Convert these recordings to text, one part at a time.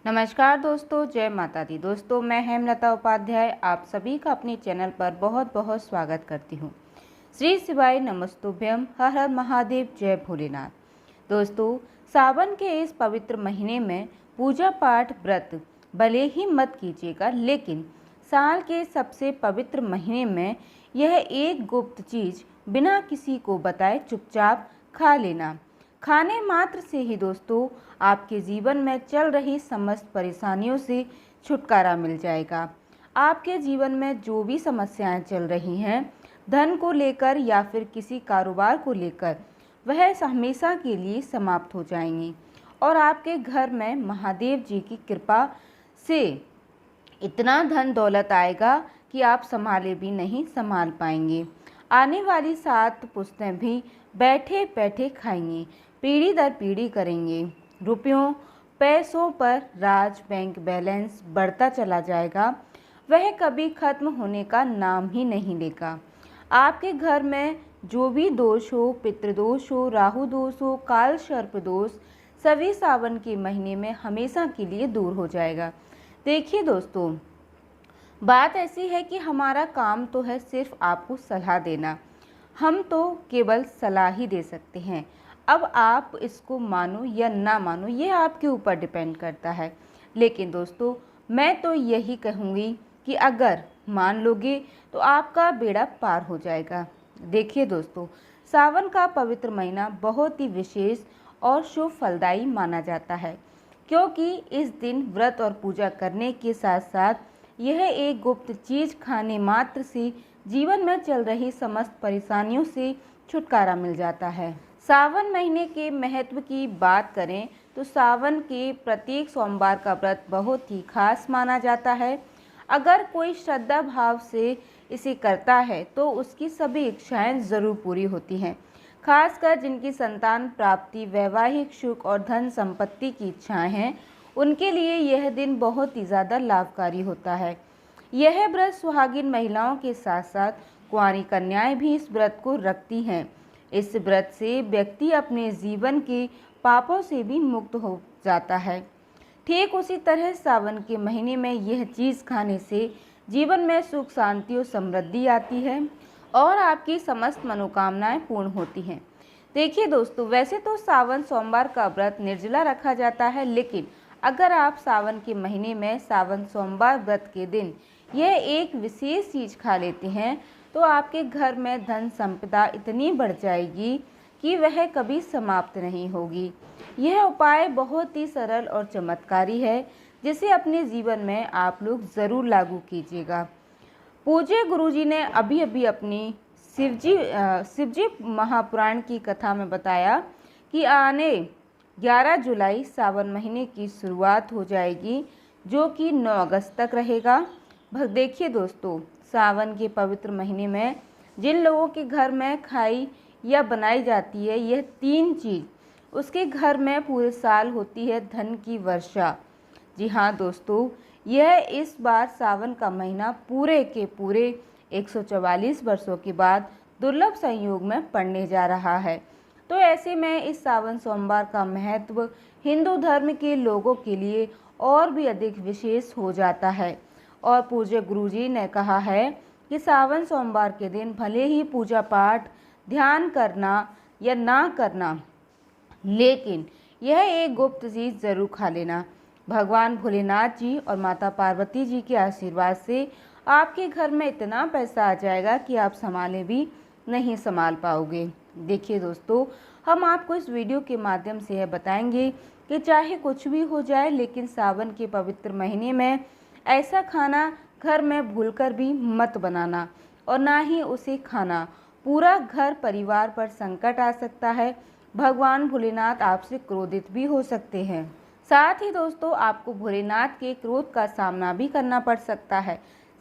नमस्कार दोस्तों, जय माता दी। दोस्तों, मैं हेमलता उपाध्याय आप सभी का अपने चैनल पर बहुत बहुत स्वागत करती हूँ। श्री शिवाय नमस्तुभ्यम, हर हर महादेव, जय भोलेनाथ। दोस्तों, सावन के इस पवित्र महीने में पूजा पाठ व्रत भले ही मत कीजिएगा, लेकिन साल के सबसे पवित्र महीने में यह एक गुप्त चीज़ बिना किसी को बताए चुपचाप खा लेना। खाने मात्र से ही दोस्तों आपके जीवन में चल रही समस्त परेशानियों से छुटकारा मिल जाएगा। आपके जीवन में जो भी समस्याएं चल रही हैं, धन को लेकर या फिर किसी कारोबार को लेकर, वह हमेशा के लिए समाप्त हो जाएंगी और आपके घर में महादेव जी की कृपा से इतना धन दौलत आएगा कि आप संभाले भी नहीं संभाल पाएंगे। आने वाली 7 पुश्तें भी बैठे बैठे खाएंगे, पीढ़ी दर पीढ़ी करेंगे। रुपयों पैसों पर राज, बैंक बैलेंस बढ़ता चला जाएगा, वह कभी खत्म होने का नाम ही नहीं लेगा। आपके घर में जो भी दोष हो, पितृदोष हो, राहु दोष हो, काल सर्प दोष, सभी सावन के महीने में हमेशा के लिए दूर हो जाएगा। देखिए दोस्तों, बात ऐसी है कि हमारा काम तो है सिर्फ आपको सलाह देना, हम तो केवल सलाह ही दे सकते हैं। अब आप इसको मानो या ना मानो, ये आपके ऊपर डिपेंड करता है। लेकिन दोस्तों, मैं तो यही कहूँगी कि अगर मान लोगे तो आपका बेड़ा पार हो जाएगा। देखिए दोस्तों, सावन का पवित्र महीना बहुत ही विशेष और शुभ फलदायी माना जाता है, क्योंकि इस दिन व्रत और पूजा करने के साथ साथ यह एक गुप्त चीज खाने मात्र से जीवन में चल रही समस्त परेशानियों से छुटकारा मिल जाता है। सावन महीने के महत्व की बात करें तो सावन के प्रत्येक सोमवार का व्रत बहुत ही खास माना जाता है। अगर कोई श्रद्धा भाव से इसे करता है तो उसकी सभी इच्छाएं जरूर पूरी होती हैं। खासकर जिनकी संतान प्राप्ति, वैवाहिक सुख और धन संपत्ति की इच्छाएं हैं, उनके लिए यह दिन बहुत ही ज़्यादा लाभकारी होता है। यह व्रत सुहागिन महिलाओं के साथ साथ कुंवारी कन्याएं भी इस व्रत को रखती हैं। इस व्रत से व्यक्ति अपने जीवन के पापों से भी मुक्त हो जाता है। ठीक उसी तरह सावन के महीने में यह चीज़ खाने से जीवन में सुख, शांति और समृद्धि आती है और आपकी समस्त मनोकामनाएं पूर्ण होती हैं। देखिए दोस्तों, वैसे तो सावन सोमवार का व्रत निर्जला रखा जाता है, लेकिन अगर आप सावन के महीने में सावन सोमवार व्रत के दिन यह एक विशेष चीज़ खा लेते हैं तो आपके घर में धन संपदा इतनी बढ़ जाएगी कि वह कभी समाप्त नहीं होगी। यह उपाय बहुत ही सरल और चमत्कारी है, जिसे अपने जीवन में आप लोग ज़रूर लागू कीजिएगा। पूज्य गुरुजी ने अभी अपनी शिवजी महापुराण की कथा में बताया कि आने 11 जुलाई सावन महीने की शुरुआत हो जाएगी, जो कि 9 अगस्त तक रहेगा। देखिए दोस्तों, सावन के पवित्र महीने में जिन लोगों के घर में खाई या बनाई जाती है यह 3 चीज़, उसके घर में पूरे साल होती है धन की वर्षा। जी हाँ दोस्तों, यह इस बार सावन का महीना पूरे के पूरे 144 वर्षों के बाद दुर्लभ संयोग में पड़ने जा रहा है। तो ऐसे में इस सावन सोमवार का महत्व हिंदू धर्म के लोगों के लिए और भी अधिक विशेष हो जाता है। और पूज्य गुरुजी ने कहा है कि सावन सोमवार के दिन भले ही पूजा पाठ ध्यान करना या ना करना, लेकिन यह एक गुप्त चीज़ जरूर खा लेना। भगवान भोलेनाथ जी और माता पार्वती जी के आशीर्वाद से आपके घर में इतना पैसा आ जाएगा कि आप संभाले भी नहीं संभाल पाओगे। देखिए दोस्तों, हम आपको इस वीडियो के माध्यम से यह बताएंगे कि चाहे कुछ भी हो जाए, लेकिन सावन के पवित्र महीने में ऐसा खाना घर में भूलकर भी मत बनाना और ना ही उसे खाना। पूरा घर परिवार पर संकट आ सकता है। भगवान भोलेनाथ आपसे क्रोधित भी हो सकते हैं। साथ ही दोस्तों, आपको भोलेनाथ के क्रोध का सामना भी करना पड़ सकता है।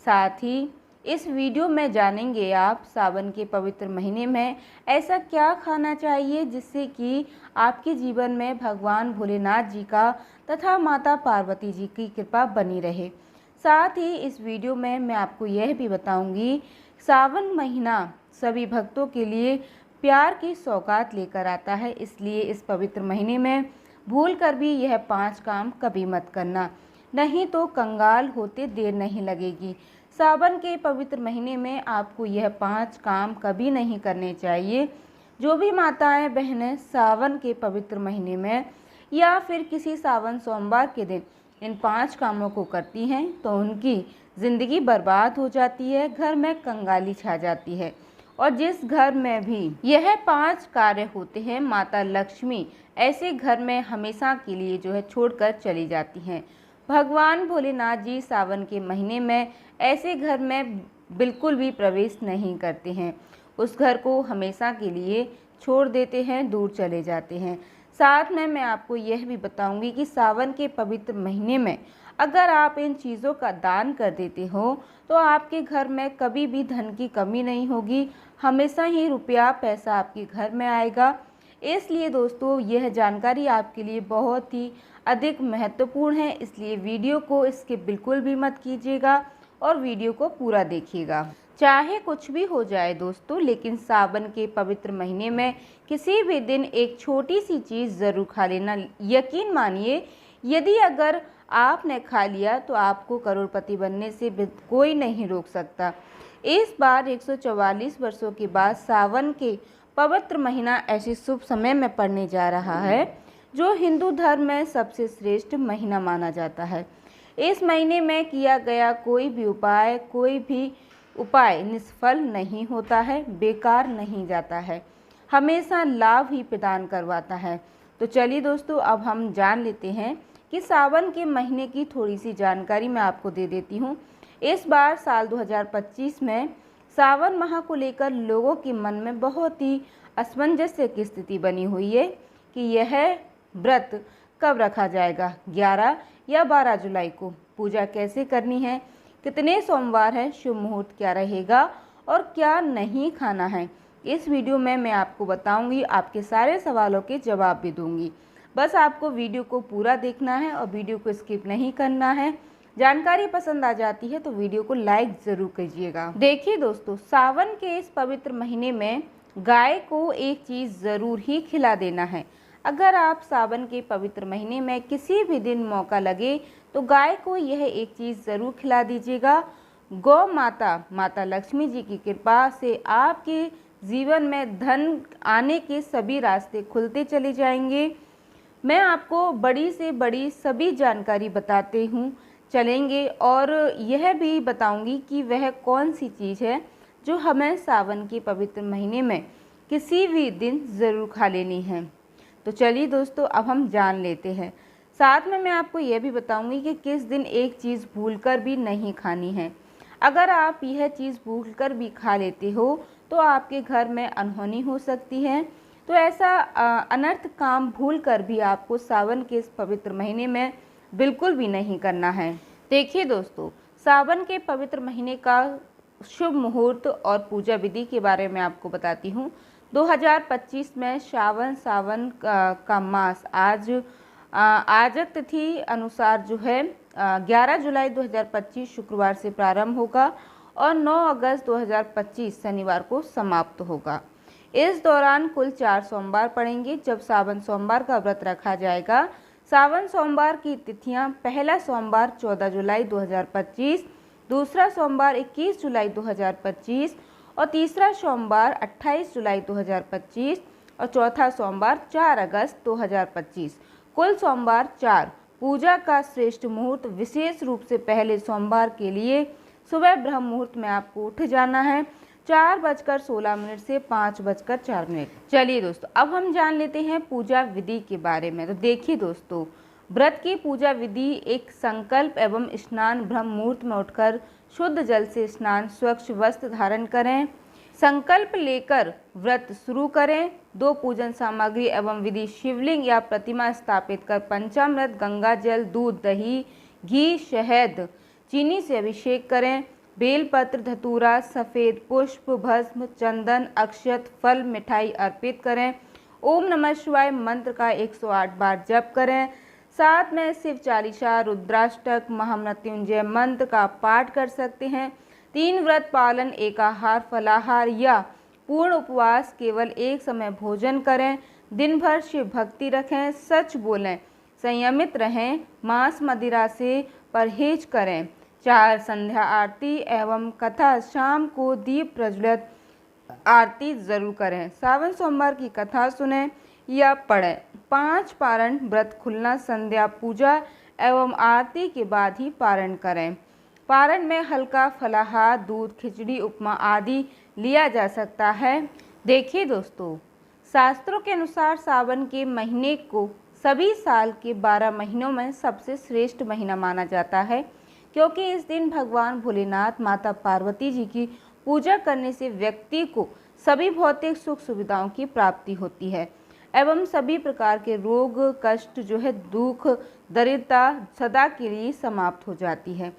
साथ ही इस वीडियो में जानेंगे आप सावन के पवित्र महीने में ऐसा क्या खाना चाहिए जिससे कि आपके जीवन में भगवान भोलेनाथ जी का तथा माता पार्वती जी की कृपा बनी रहे। साथ ही इस वीडियो में मैं आपको यह भी बताऊंगी, सावन महीना सभी भक्तों के लिए प्यार की सौगात लेकर आता है, इसलिए इस पवित्र महीने में भूल कर भी यह 5 काम कभी मत करना, नहीं तो कंगाल होते देर नहीं लगेगी। सावन के पवित्र महीने में आपको यह 5 काम कभी नहीं करने चाहिए। जो भी माताएं बहनें सावन के पवित्र महीने में या फिर किसी सावन सोमवार के दिन इन 5 कामों को करती हैं तो उनकी ज़िंदगी बर्बाद हो जाती है, घर में कंगाली छा जाती है। और जिस घर में भी यह 5 कार्य होते हैं, माता लक्ष्मी ऐसे घर में हमेशा के लिए जो है छोड़कर चली जाती हैं। भगवान भोलेनाथ जी सावन के महीने में ऐसे घर में बिल्कुल भी प्रवेश नहीं करते हैं, उस घर को हमेशा के लिए छोड़ देते हैं, दूर चले जाते हैं। साथ में मैं आपको यह भी बताऊंगी कि सावन के पवित्र महीने में अगर आप इन चीज़ों का दान कर देते हो तो आपके घर में कभी भी धन की कमी नहीं होगी, हमेशा ही रुपया पैसा आपके घर में आएगा। इसलिए दोस्तों यह जानकारी आपके लिए बहुत ही अधिक महत्वपूर्ण है, इसलिए वीडियो को स्किप बिल्कुल भी मत कीजिएगा और वीडियो को पूरा देखिएगा। चाहे कुछ भी हो जाए दोस्तों, लेकिन सावन के पवित्र महीने में किसी भी दिन एक छोटी सी चीज़ ज़रूर खा लेना। यकीन मानिए यदि अगर आपने खा लिया तो आपको करोड़पति बनने से कोई नहीं रोक सकता। इस बार 144 वर्षों के बाद सावन के पवित्र महीना ऐसे शुभ समय में पड़ने जा रहा है जो हिंदू धर्म में सबसे श्रेष्ठ महीना माना जाता है। इस महीने में किया गया कोई भी उपाय निष्फल नहीं होता है, बेकार नहीं जाता है, हमेशा लाभ ही प्रदान करवाता है। तो चलिए दोस्तों अब हम जान लेते हैं कि सावन के महीने की थोड़ी सी जानकारी मैं आपको दे देती हूँ। इस बार साल 2025 में सावन माह को लेकर लोगों के मन में बहुत ही असमंजस्य की स्थिति बनी हुई है कि यह व्रत कब रखा जाएगा, 11 या 12 जुलाई को, पूजा कैसे करनी है, कितने सोमवार हैं, शुभ मुहूर्त क्या रहेगा और क्या नहीं खाना है। इस वीडियो में मैं आपको बताऊंगी, आपके सारे सवालों के जवाब भी दूंगी। बस आपको वीडियो को पूरा देखना है और वीडियो को स्किप नहीं करना है। जानकारी पसंद आ जाती है तो वीडियो को लाइक ज़रूर कीजिएगा। देखिए दोस्तों, सावन के इस पवित्र महीने में गाय को एक चीज़ ज़रूर ही खिला देना है। अगर आप सावन के पवित्र महीने में किसी भी दिन मौका लगे तो गाय को यह एक चीज़ ज़रूर खिला दीजिएगा। गौ माता लक्ष्मी जी की कृपा से आपके जीवन में धन आने के सभी रास्ते खुलते चले जाएंगे। मैं आपको बड़ी से बड़ी सभी जानकारी बताते हूँ चलेंगे और यह भी बताऊंगी कि वह कौन सी चीज़ है जो हमें सावन के पवित्र महीने में किसी भी दिन ज़रूर खा लेनी है। तो चलिए दोस्तों अब हम जान लेते हैं। साथ में मैं आपको यह भी बताऊंगी कि किस दिन एक चीज़ भूलकर भी नहीं खानी है। अगर आप यह चीज़ भूलकर भी खा लेते हो तो आपके घर में अनहोनी हो सकती है। तो ऐसा अनर्थ काम भूलकर भी आपको सावन के इस पवित्र महीने में बिल्कुल भी नहीं करना है। देखिए दोस्तों, सावन के पवित्र महीने का शुभ मुहूर्त और पूजा विधि के बारे में आपको बताती हूँ। 2025 में सावन का मास आजक तिथि अनुसार जो है 11 जुलाई 2025 शुक्रवार से प्रारंभ होगा और 9 अगस्त 2025 शनिवार को समाप्त होगा। इस दौरान कुल 4 सोमवार पड़ेंगे जब सावन सोमवार का व्रत रखा जाएगा। सावन सोमवार की तिथियां: पहला सोमवार 14 जुलाई 2025, दूसरा सोमवार 21 जुलाई 2025 और तीसरा सोमवार 28 जुलाई 2025 और चौथा सोमवार 4 अगस्त 2025। कुल सोमवार 4। पूजा का श्रेष्ठ मुहूर्त: विशेष रूप से पहले सोमवार के लिए सुबह ब्रह्म मुहूर्त में आपको उठ जाना है 4:16 से 5:04। चलिए दोस्तों अब हम जान लेते हैं पूजा विधि के बारे में। तो देखिए दोस्तों, व्रत की पूजा विधि: एक संकल्प एवं स्नान। ब्रह्म मुहूर्त में उठकर शुद्ध जल से स्नान, स्वच्छ वस्त्र धारण करें, संकल्प लेकर व्रत शुरू करें। 2 पूजन सामग्री एवं विधि: शिवलिंग या प्रतिमा स्थापित कर पंचामृत, गंगा जल, दूध, दही, घी, शहद, चीनी से अभिषेक करें। बेलपत्र, धतूरा, सफ़ेद पुष्प, भस्म, चंदन, अक्षत, फल, मिठाई अर्पित करें। ओम नमः शिवाय मंत्र का 108 बार जप करें। साथ में शिव चालीसा, रुद्राष्टक, महामृत्युंजय मंत्र का पाठ कर सकते हैं। 3 व्रत पालन: एकाहार, फलाहार या पूर्ण उपवास, केवल एक समय भोजन करें। दिन भर शिव भक्ति रखें, सच बोलें, संयमित रहें, मांस मदिरा से परहेज करें। 4 संध्या आरती एवं कथा शाम को दीप प्रज्वलित आरती जरूर करें। सावन सोमवार की कथा सुनें या पढ़ें। 5 पारण व्रत खुलना संध्या पूजा एवं आरती के बाद ही पारण करें। पारण में हल्का फलाहार, दूध, खिचड़ी, उपमा आदि लिया जा सकता है। देखिए दोस्तों, शास्त्रों के अनुसार सावन के महीने को सभी साल के 12 महीनों में सबसे श्रेष्ठ महीना माना जाता है, क्योंकि इस दिन भगवान भोलेनाथ, माता पार्वती जी की पूजा करने से व्यक्ति को सभी भौतिक सुख सुविधाओं की प्राप्ति होती है एवं सभी प्रकार के रोग, कष्ट जो है, दुख, दरिद्रता सदा के लिए समाप्त हो जाती है।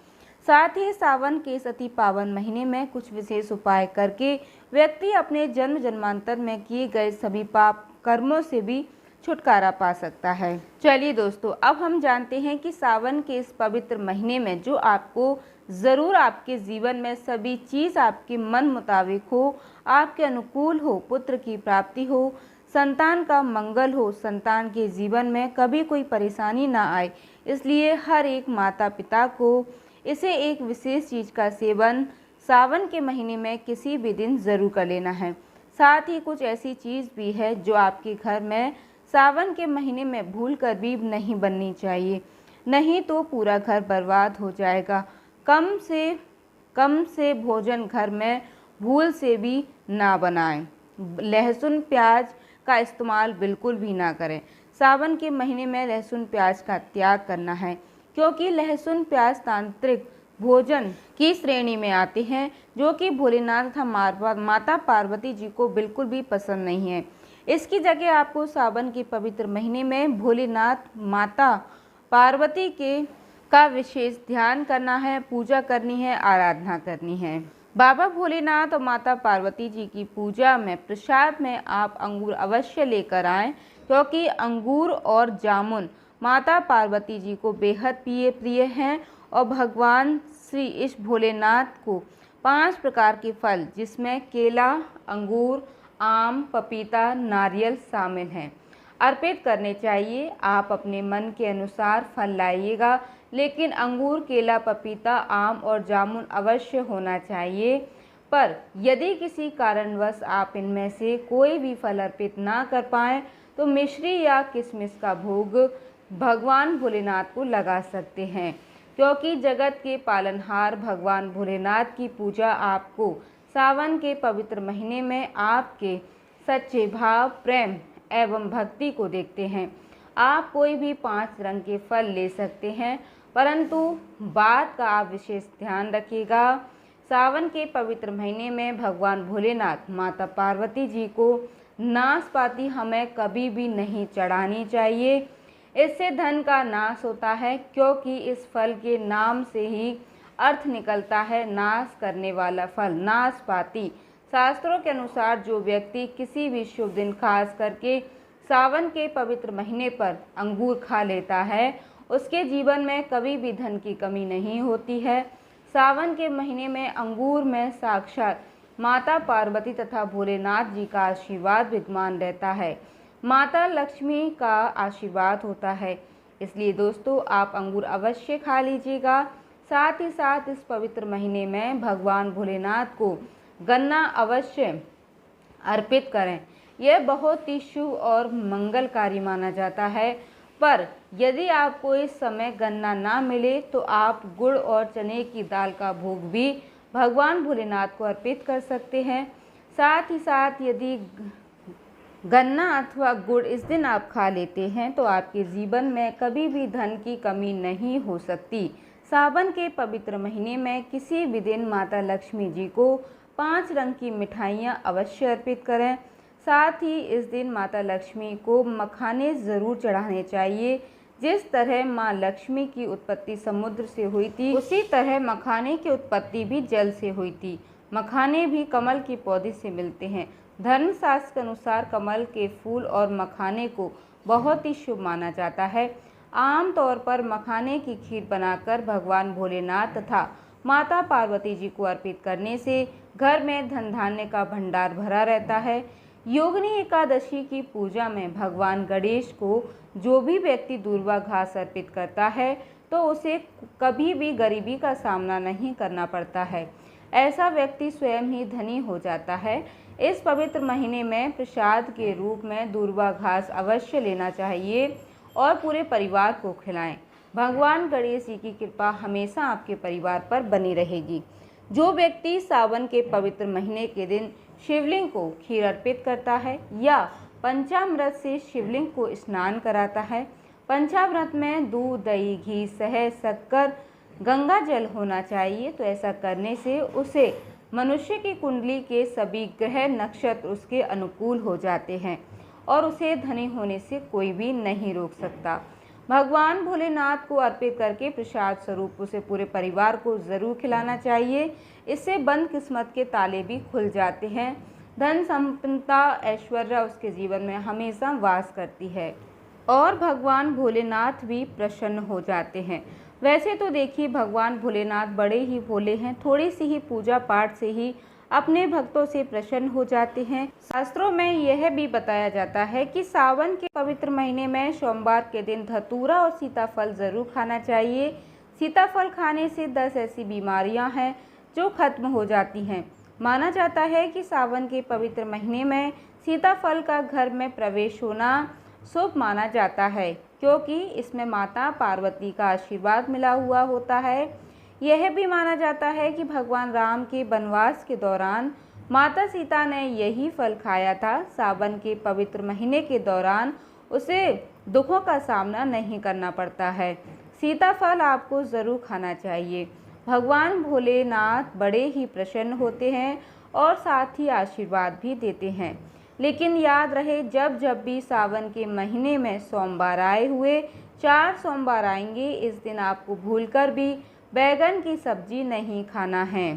साथ ही सावन के इस अति पावन महीने में कुछ विशेष उपाय करके व्यक्ति अपने जन्म जन्मांतर में किए गए सभी पाप कर्मों से भी छुटकारा पा सकता है। चलिए दोस्तों, अब हम जानते हैं कि सावन के इस पवित्र महीने में जो आपको ज़रूर आपके जीवन में सभी चीज़ आपके मन मुताबिक हो, आपके अनुकूल हो, पुत्र की प्राप्ति हो, संतान का मंगल हो, संतान के जीवन में कभी कोई परेशानी ना आए, इसलिए हर एक माता पिता को इसे एक विशेष चीज़ का सेवन सावन के महीने में किसी भी दिन ज़रूर कर लेना है। साथ ही कुछ ऐसी चीज़ भी है जो आपके घर में सावन के महीने में भूल कर भी नहीं बननी चाहिए, नहीं तो पूरा घर बर्बाद हो जाएगा। कम से भोजन घर में भूल से भी ना बनाएं। लहसुन प्याज का इस्तेमाल बिल्कुल भी ना करें। सावन के महीने में लहसुन प्याज का त्याग करना है, क्योंकि लहसुन प्याज तांत्रिक भोजन की श्रेणी में आते हैं, जो कि भोलेनाथ तथा माता पार्वती जी को बिल्कुल भी पसंद नहीं है। इसकी जगह आपको सावन के पवित्र महीने में भोलेनाथ, माता पार्वती का विशेष ध्यान करना है, पूजा करनी है, आराधना करनी है। बाबा भोलेनाथ और माता पार्वती जी की पूजा में प्रसाद में आप अंगूर अवश्य लेकर आएं, क्योंकि अंगूर और जामुन माता पार्वती जी को बेहद प्रिय हैं और भगवान श्री इस भोलेनाथ को 5 प्रकार के फल, जिसमें केला, अंगूर, आम, पपीता, नारियल शामिल हैं, अर्पित करने चाहिए। आप अपने मन के अनुसार फल लाइएगा, लेकिन अंगूर, केला, पपीता, आम और जामुन अवश्य होना चाहिए। पर यदि किसी कारणवश आप इनमें से कोई भी फल अर्पित ना कर पाएँ तो मिश्री या किशमिश का भोग भगवान भोलेनाथ को लगा सकते हैं, क्योंकि जगत के पालनहार भगवान भोलेनाथ की पूजा आपको सावन के पवित्र महीने में आपके सच्चे भाव, प्रेम एवं भक्ति को देखते हैं। आप कोई भी 5 रंग के फल ले सकते हैं, परंतु बात का आप विशेष ध्यान रखिएगा। सावन के पवित्र महीने में भगवान भोलेनाथ, माता पार्वती जी को नाशपाती हमें कभी भी नहीं चढ़ानी चाहिए। इससे धन का नाश होता है, क्योंकि इस फल के नाम से ही अर्थ निकलता है नाश करने वाला फल, नाशपाती। शास्त्रों के अनुसार जो व्यक्ति किसी भी शुभ दिन खास करके सावन के पवित्र महीने पर अंगूर खा लेता है, उसके जीवन में कभी भी धन की कमी नहीं होती है। सावन के महीने में अंगूर में साक्षात माता पार्वती तथा भोलेनाथ जी का आशीर्वाद विद्यमान रहता है, माता लक्ष्मी का आशीर्वाद होता है। इसलिए दोस्तों, आप अंगूर अवश्य खा लीजिएगा। साथ ही साथ इस पवित्र महीने में भगवान भोलेनाथ को गन्ना अवश्य अर्पित करें। यह बहुत ही शुभ और मंगलकारी माना जाता है। पर यदि आपको इस समय गन्ना ना मिले तो आप गुड़ और चने की दाल का भोग भी भगवान भोलेनाथ को अर्पित कर सकते हैं। साथ ही साथ यदि गन्ना अथवा गुड़ इस दिन आप खा लेते हैं तो आपके जीवन में कभी भी धन की कमी नहीं हो सकती। सावन के पवित्र महीने में किसी भी दिन माता लक्ष्मी जी को 5 रंग की मिठाइयाँ अवश्य अर्पित करें। साथ ही इस दिन माता लक्ष्मी को मखाने ज़रूर चढ़ाने चाहिए। जिस तरह माँ लक्ष्मी की उत्पत्ति समुद्र से हुई थी, उसी तरह मखाने की उत्पत्ति भी जल से हुई थी। मखाने भी कमल के पौधे से मिलते हैं। धर्मशास्त्र के अनुसार कमल के फूल और मखाने को बहुत ही शुभ माना जाता है। आम तौर पर मखाने की खीर बनाकर भगवान भोलेनाथ तथा माता पार्वती जी को अर्पित करने से घर में धन धान्य का भंडार भरा रहता है। योगिनी एकादशी की पूजा में भगवान गणेश को जो भी व्यक्ति दूर्वा घास अर्पित करता है तो उसे कभी भी गरीबी का सामना नहीं करना पड़ता है। ऐसा व्यक्ति स्वयं ही धनी हो जाता है। इस पवित्र महीने में प्रसाद के रूप में दूर्वा घास अवश्य लेना चाहिए और पूरे परिवार को खिलाएं। भगवान गणेश जी की कृपा हमेशा आपके परिवार पर बनी रहेगी। जो व्यक्ति सावन के पवित्र महीने के दिन शिवलिंग को खीर अर्पित करता है या पंचामृत से शिवलिंग को स्नान कराता है, पंचामृत में दूध, दही, घी, शहद, शक्कर, गंगा जल होना चाहिए, तो ऐसा करने से उसे मनुष्य की कुंडली के सभी ग्रह नक्षत्र उसके अनुकूल हो जाते हैं और उसे धनी होने से कोई भी नहीं रोक सकता। भगवान भोलेनाथ को अर्पित करके प्रसाद स्वरूप उसे पूरे परिवार को जरूर खिलाना चाहिए। इससे बंद किस्मत के ताले भी खुल जाते हैं। धन संपन्नता ऐश्वर्य उसके जीवन में हमेशा वास करती है और भगवान भोलेनाथ भी प्रसन्न हो जाते हैं। वैसे तो देखिए भगवान भोलेनाथ बड़े ही भोले हैं, थोड़ी सी ही पूजा पाठ से ही अपने भक्तों से प्रसन्न हो जाते हैं। शास्त्रों में यह भी बताया जाता है कि सावन के पवित्र महीने में सोमवार के दिन धतूरा और सीताफल जरूर खाना चाहिए। सीताफल खाने से 10 ऐसी बीमारियां हैं जो खत्म हो जाती हैं। माना जाता है कि सावन के पवित्र महीने में सीताफल का घर में प्रवेश होना शुभ माना जाता है, क्योंकि इसमें माता पार्वती का आशीर्वाद मिला हुआ होता है। यह भी माना जाता है कि भगवान राम के वनवास के दौरान माता सीता ने यही फल खाया था। सावन के पवित्र महीने के दौरान उसे दुखों का सामना नहीं करना पड़ता है। सीताफल आपको ज़रूर खाना चाहिए। भगवान भोलेनाथ बड़े ही प्रसन्न होते हैं और साथ ही आशीर्वाद भी देते हैं। लेकिन याद रहे, जब जब भी सावन के महीने में सोमवार आए हुए 4 सोमवार आएंगे, इस दिन आपको भूलकर भी बैगन की सब्जी नहीं खाना है।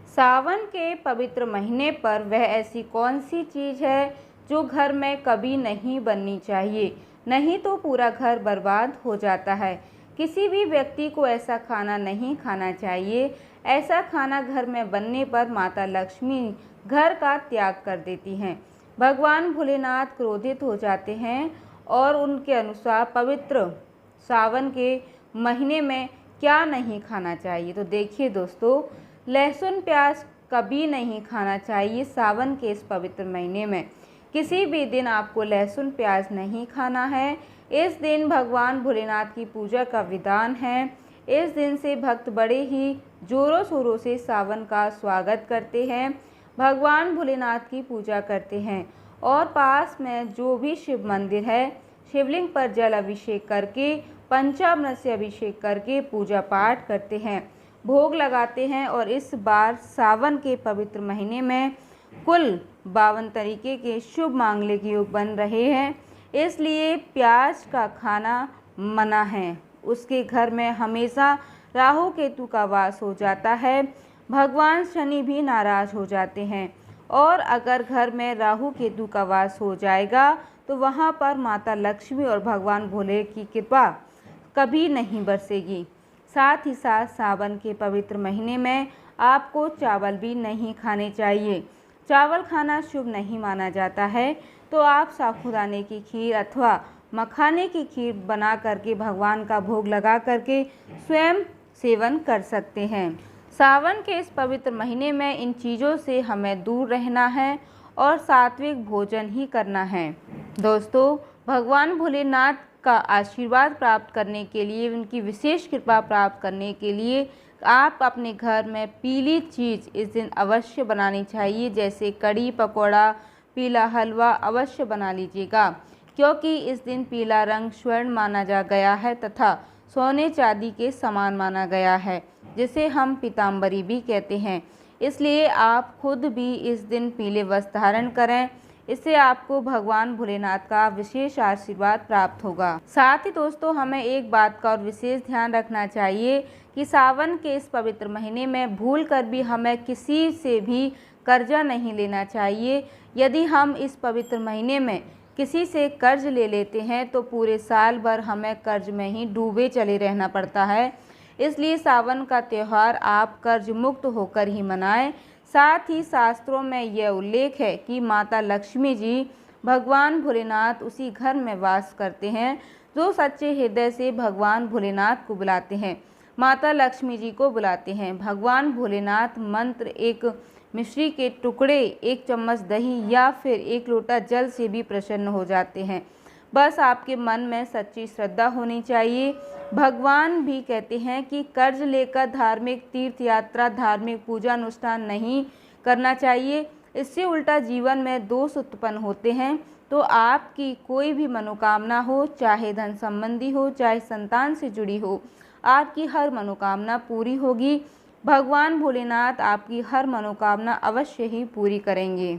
सावन के पवित्र महीने पर वह ऐसी कौन सी चीज़ है जो घर में कभी नहीं बननी चाहिए, नहीं तो पूरा घर बर्बाद हो जाता है। किसी भी व्यक्ति को ऐसा खाना नहीं खाना चाहिए। ऐसा खाना घर में बनने पर माता लक्ष्मी घर का त्याग कर देती हैं। भगवान भोलेनाथ क्रोधित हो जाते हैं और उनके अनुसार पवित्र सावन के महीने में क्या नहीं खाना चाहिए। तो देखिए दोस्तों, लहसुन प्याज कभी नहीं खाना चाहिए। सावन के इस पवित्र महीने में किसी भी दिन आपको लहसुन प्याज नहीं खाना है। इस दिन भगवान भोलेनाथ की पूजा का विधान है। इस दिन से भक्त बड़े ही जोरों शोरों से सावन का स्वागत करते हैं, भगवान भोलेनाथ की पूजा करते हैं और पास में जो भी शिव मंदिर है, शिवलिंग पर जल अभिषेक करके पंचामृत से अभिषेक करके पूजा पाठ करते हैं, भोग लगाते हैं। और इस बार सावन के पवित्र महीने में कुल 52 तरीके के शुभ मांगलिक योग बन रहे हैं, इसलिए प्याज का खाना मना है। उसके घर में हमेशा राहु केतु का वास हो जाता है, भगवान शनि भी नाराज हो जाते हैं और अगर घर में राहु केतु का वास हो जाएगा तो वहाँ पर माता लक्ष्मी और भगवान भोले की कृपा कभी नहीं बरसेगी। साथ ही साथ सावन के पवित्र महीने में आपको चावल भी नहीं खाने चाहिए। चावल खाना शुभ नहीं माना जाता है, तो आप साबूदाने की खीर अथवा मखाने की खीर बना करके भगवान का भोग लगा करके स्वयं सेवन कर सकते हैं। सावन के इस पवित्र महीने में इन चीज़ों से हमें दूर रहना है और सात्विक भोजन ही करना है। दोस्तों, भगवान भोलेनाथ का आशीर्वाद प्राप्त करने के लिए, उनकी विशेष कृपा प्राप्त करने के लिए आप अपने घर में पीली चीज़ इस दिन अवश्य बनानी चाहिए, जैसे कड़ी पकौड़ा, पीला हलवा अवश्य बना लीजिएगा, क्योंकि इस दिन पीला रंग स्वर्ण माना जा गया है तथा सोने चांदी के समान माना गया है, जिसे हम पीताम्बरी भी कहते हैं। इसलिए आप खुद भी इस दिन पीले वस्त्र धारण करें, इससे आपको भगवान भोलेनाथ का विशेष आशीर्वाद प्राप्त होगा। साथ ही दोस्तों, हमें एक बात का और विशेष ध्यान रखना चाहिए कि सावन के इस पवित्र महीने में भूल कर भी हमें किसी से भी कर्जा नहीं लेना चाहिए। यदि हम इस पवित्र महीने में किसी से कर्ज ले लेते हैं तो पूरे साल भर हमें कर्ज में ही डूबे चले रहना पड़ता है। इसलिए सावन का त्यौहार आप कर्ज मुक्त होकर ही मनाएं। साथ ही शास्त्रों में यह उल्लेख है कि माता लक्ष्मी जी भगवान भोलेनाथ उसी घर में वास करते हैं जो सच्चे हृदय से भगवान भोलेनाथ को बुलाते हैं, माता लक्ष्मी जी को बुलाते हैं। भगवान भोलेनाथ मंत्र, एक मिश्री के टुकड़े, एक चम्मच दही या फिर एक लोटा जल से भी प्रसन्न हो जाते हैं। बस आपके मन में सच्ची श्रद्धा होनी चाहिए। भगवान भी कहते हैं कि कर्ज लेकर धार्मिक तीर्थ यात्रा, धार्मिक पूजा अनुष्ठान नहीं करना चाहिए, इससे उल्टा जीवन में दोष उत्पन्न होते हैं। तो आपकी कोई भी मनोकामना हो, चाहे धन संबंधी हो, चाहे संतान से जुड़ी हो, आपकी हर मनोकामना पूरी होगी। भगवान भोलेनाथ आपकी हर मनोकामना अवश्य ही पूरी करेंगे।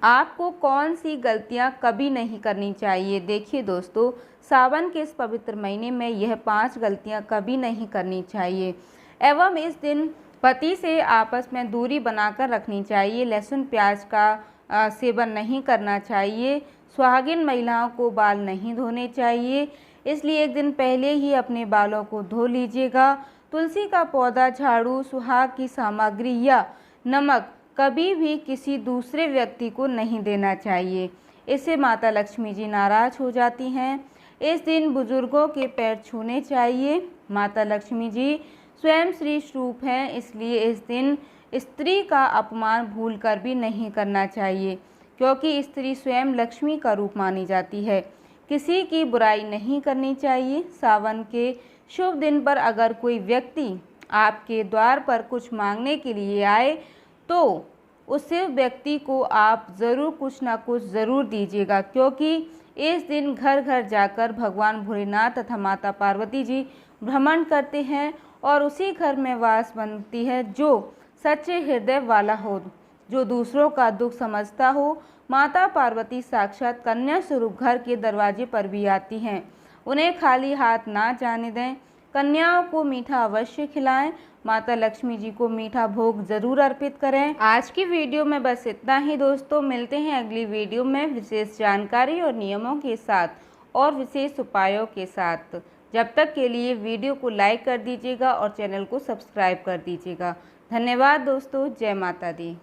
आपको कौन सी गलतियां कभी नहीं करनी चाहिए? देखिए दोस्तों, सावन के इस पवित्र महीने में यह 5 गलतियां कभी नहीं करनी चाहिए। एवं इस दिन पति से आपस में दूरी बनाकर रखनी चाहिए। लहसुन प्याज का सेवन नहीं करना चाहिए। सुहागिन महिलाओं को बाल नहीं धोने चाहिए, इसलिए एक दिन पहले ही अपने बालों को धो लीजिएगा। तुलसी का पौधा, झाड़ू, सुहाग की सामग्री या नमक कभी भी किसी दूसरे व्यक्ति को नहीं देना चाहिए, इससे माता लक्ष्मी जी नाराज हो जाती हैं। इस दिन बुजुर्गों के पैर छूने चाहिए। माता लक्ष्मी जी स्वयं श्री स्वरूप हैं, इसलिए इस दिन स्त्री का अपमान भूलकर भी नहीं करना चाहिए, क्योंकि स्त्री स्वयं लक्ष्मी का रूप मानी जाती है। किसी की बुराई नहीं करनी चाहिए। सावन के शुभ दिन पर अगर कोई व्यक्ति आपके द्वार पर कुछ मांगने के लिए आए तो उस व्यक्ति को आप ज़रूर कुछ ना कुछ ज़रूर दीजिएगा, क्योंकि इस दिन घर घर जाकर भगवान भोलेनाथ तथा माता पार्वती जी भ्रमण करते हैं और उसी घर में वास बनती है जो सच्चे हृदय वाला हो, जो दूसरों का दुख समझता हो। माता पार्वती साक्षात कन्या स्वरूप घर के दरवाजे पर भी आती हैं। उन्हें खाली हाथ ना जाने दें। कन्याओं को मीठा अवश्य खिलाएं। माता लक्ष्मी जी को मीठा भोग जरूर अर्पित करें। आज की वीडियो में बस इतना ही दोस्तों। मिलते हैं अगली वीडियो में विशेष जानकारी और नियमों के साथ और विशेष उपायों के साथ। जब तक के लिए वीडियो को लाइक कर दीजिएगा और चैनल को सब्सक्राइब कर दीजिएगा। धन्यवाद दोस्तों। जय माता दी।